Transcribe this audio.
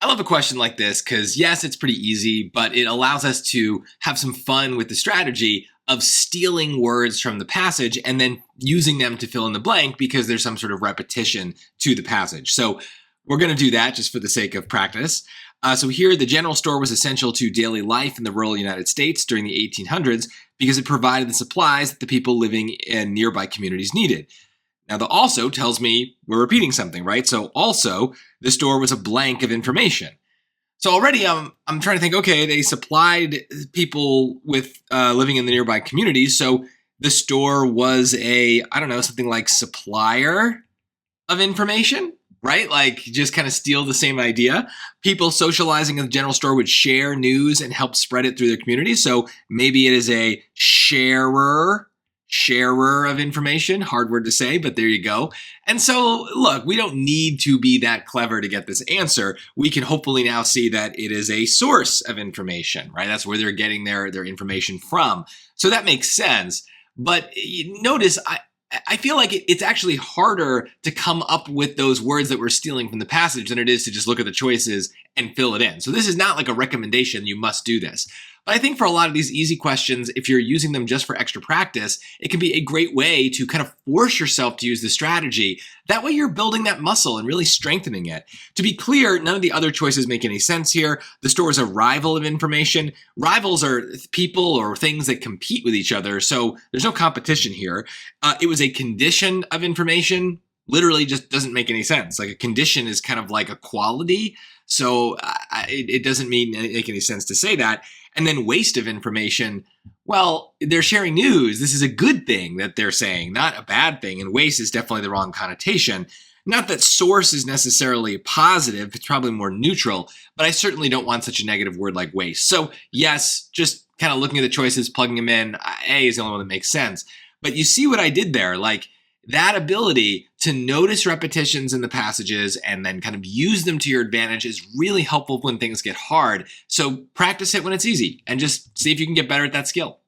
I love a question like this because yes, it's pretty easy, but it allows us to have some fun with the strategy of stealing words from the passage and then using them to fill in the blank because there's some sort of repetition to the passage. So we're going to do that just for the sake of practice. So here, the general store was essential to daily life in the rural United States during the 1800s because it provided the supplies that the people living in nearby communities needed. Now, the also tells me we're repeating something, right? So also, the store was a blank of information. So already I'm trying to think, okay, they supplied people with living in the nearby communities. So the store was something like supplier of information, right? Like just kind of steal the same idea. People socializing in the general store would share news and help spread it through their community. So maybe it is a sharer of information, hard word to say, but there you go. And so look, we don't need to be that clever to get this answer. We can hopefully now see that it is a source of information, right? That's where they're getting their information from. So that makes sense. But notice, I feel like it's actually harder to come up with those words that we're stealing from the passage than it is to just look at the choices and fill it in. So this is not like a recommendation, you must do this. But I think for a lot of these easy questions, if you're using them just for extra practice, it can be a great way to kind of force yourself to use the strategy. That way you're building that muscle and really strengthening it. To be clear, none of the other choices make any sense here. The store is a rival of information. Rivals are people or things that compete with each other, so there's no competition here. It was a condition of information. Literally just doesn't make any sense. Like a condition is kind of like a quality, so it doesn't make any sense to say that. And then waste of information, well, they're sharing news. This is a good thing that they're saying, not a bad thing. And waste is definitely the wrong connotation. Not that source is necessarily positive, it's probably more neutral, but I certainly don't want such a negative word like waste. So yes, just kind of looking at the choices, plugging them in, A is the only one that makes sense. But you see what I did there, like that ability to notice repetitions in the passages and then kind of use them to your advantage is really helpful when things get hard. So practice it when it's easy and just see if you can get better at that skill.